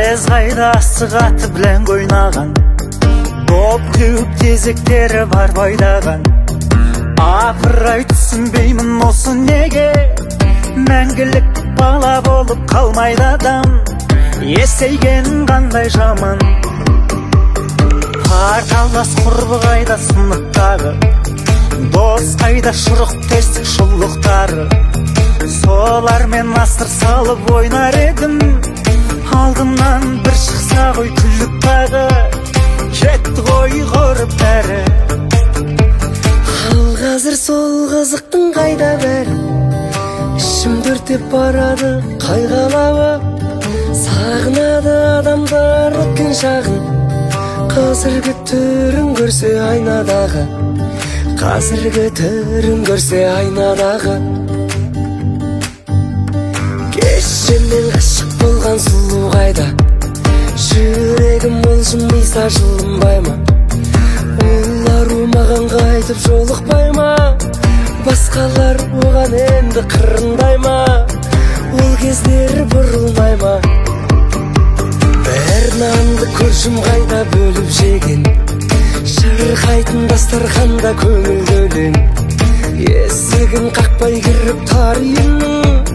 тез қайда асығаты білән ойнаған, доп теуіп тезектері бар байдаған. Апырай түсінбеймін осы неге, мәңгілік бала болып қалмайды адам, есейген қандай жаман. Парталас құрбы қайда сыныптағы, дос қайда шұрық тесік шұллықтары. Солармен астыр салып ойнар едім, алдымнан бір шықса ғой күліп тағы, кетті ғой құрып бәрі. Ал қазір сол қызықтың қайда бәрі, ішім дүртеп барады қайғалауы. Сағынады адамдар өткен шағын, қазіргі түрін көрсе айнадағы, қазіргі түрін көрсе айнадағы. Кешемен ғашық болған сұлу қайда, жүрегім олжымайса жылынбай ма? Олар маған қайтып жолықпай ма? Басқалар оған енді қырындай ма? Ол кездер бұрылмай ма? Бір нанды көршім қайда бөліп жеген, шырқайтын дастарханда көңіл өлең. Есігін қақпай кіріп тар үйімнің,